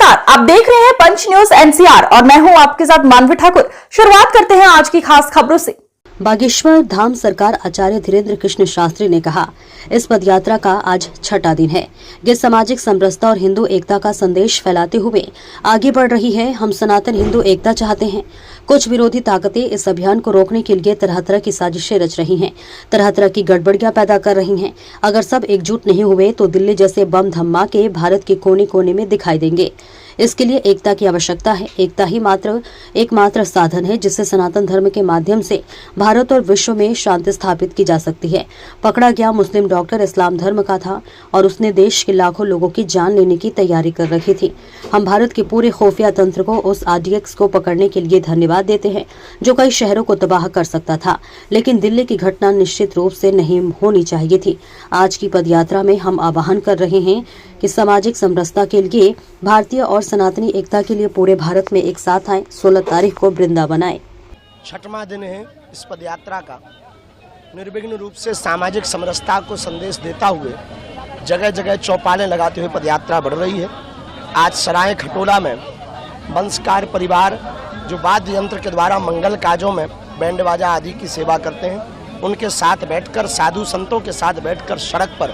नमस्कार, आप देख रहे हैं पंच न्यूज एनसीआर और मैं हूं आपके साथ मानवी ठाकुर। शुरुआत करते हैं आज की खास खबरों से। बागेश्वर धाम सरकार आचार्य धीरेन्द्र कृष्ण शास्त्री ने कहा, इस पदयात्रा का आज छठा दिन है। ये सामाजिक समरसता और हिंदू एकता का संदेश फैलाते हुए आगे बढ़ रही है। हम सनातन हिंदू एकता चाहते हैं। कुछ विरोधी ताकतें इस अभियान को रोकने के लिए तरह तरह की साजिशें रच रही हैं, तरह तरह की गड़बड़ियां पैदा कर रही हैं। अगर सब एकजुट नहीं हुए तो दिल्ली जैसे बम धमाके भारत के कोने कोने में दिखाई देंगे। इसके लिए एकता की आवश्यकता है। एकता ही एकमात्र साधन है जिससे सनातन धर्म के माध्यम से भारत और विश्व में शांति स्थापित की जा सकती है। पकड़ा गया मुस्लिम डॉक्टर इस्लाम धर्म का था और उसने देश के लाखों लोगों की जान लेने की तैयारी कर रखी थी। हम भारत के पूरे खुफिया तंत्र को उस RDX को पकड़ने के लिए धन्यवाद देते हैं जो कई शहरों को तबाह कर सकता था, लेकिन दिल्ली की घटना निश्चित रूप से नहीं होनी चाहिए थी। आज की पदयात्रा में हम आह्वान कर रहे हैं कि सामाजिक समरसता के लिए, भारतीय और सनातनी एकता के लिए पूरे भारत में एक साथ आए। 16 तारीख को वृंदावन आए। छठवां दिन है इस पदयात्रा का। निर्विघ्न रूप से सामाजिक समरसता को संदेश देता हुए जगह जगह चौपालें लगाते हुए पदयात्रा बढ़ रही है। आज सराय खटोला में वंशकार परिवार जो वाद्य यंत्र के द्वारा मंगल काजों में बैंड बाजा आदि की सेवा करते हैं, उनके साथ बैठकर, साधु संतों के साथ बैठकर सड़क पर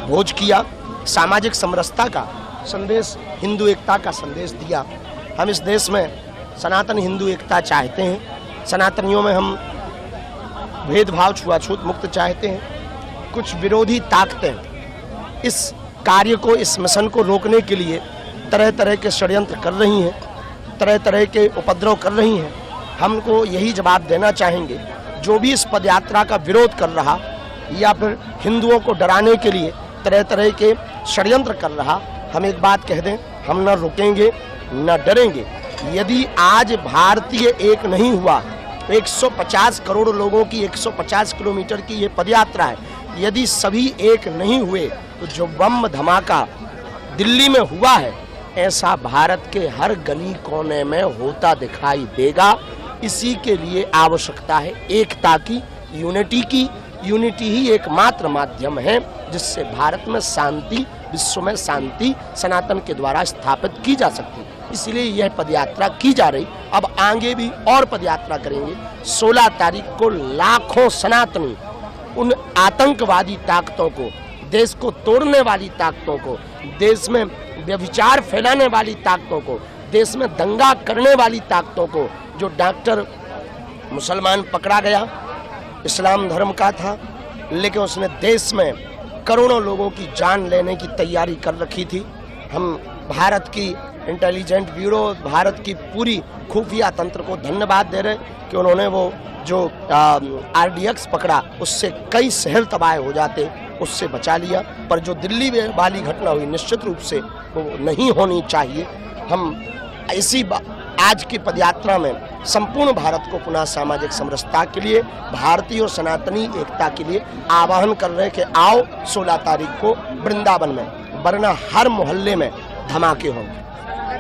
भोज किया। सामाजिक समरसता का संदेश, हिंदू एकता का संदेश दिया। हम इस देश में सनातन हिंदू एकता चाहते हैं। सनातनियों में हम भेदभाव, छुआछूत मुक्त चाहते हैं। कुछ विरोधी ताकतें इस कार्य को, इस मिशन को रोकने के लिए तरह तरह के षड्यंत्र कर रही हैं, तरह तरह के उपद्रव कर रही हैं। हमको यही जवाब देना चाहेंगे, जो भी इस पदयात्रा का विरोध कर रहा या फिर हिंदुओं को डराने के लिए तरह तरह के षड्यंत्र कर रहा, हम एक बात कह दें, हम न रुकेंगे न डरेंगे। यदि आज भारतीय एक नहीं हुआ, 150 करोड़ लोगों की 150 किलोमीटर की ये पदयात्रा है, यदि सभी एक नहीं हुए तो जो बम धमाका दिल्ली में हुआ है, ऐसा भारत के हर गली कोने में होता दिखाई देगा। इसी के लिए आवश्यकता है एकता की, यूनिटी की। यूनिटी ही एकमात्र माध्यम है जिससे भारत में शांति, विश्व में शांति सनातन के द्वारा स्थापित की जा सकती। इसलिए यह पदयात्रा की जा रही। अब आगे भी और पदयात्रा करेंगे। 16 तारीख को लाखों सनातनी उन आतंकवादी ताकतों को, देश को तोड़ने वाली ताकतों को, देश में व्यभिचार फैलाने वाली ताकतों को, देश में दंगा करने वाली ताकतों को, जो डॉक्टर मुसलमान पकड़ा गया, इस्लाम धर्म का था, लेकिन उसने देश में करोड़ों लोगों की जान लेने की तैयारी कर रखी थी। हम भारत की इंटेलिजेंट ब्यूरो, भारत की पूरी खुफिया तंत्र को धन्यवाद दे रहे हैं कि उन्होंने वो जो RDX पकड़ा, उससे कई शहर तबाह हो जाते, उससे बचा लिया। पर जो दिल्ली वाली घटना हुई, निश्चित रूप से वो नहीं होनी चाहिए। हम ऐसी आज की पदयात्रा में संपूर्ण भारत को पुनः सामाजिक समरसता के लिए, भारतीय और सनातनी एकता के लिए आह्वान कर रहे हैं कि आओ 16 तारीख को वृंदावन में, वरना हर मोहल्ले में धमाके होंगे।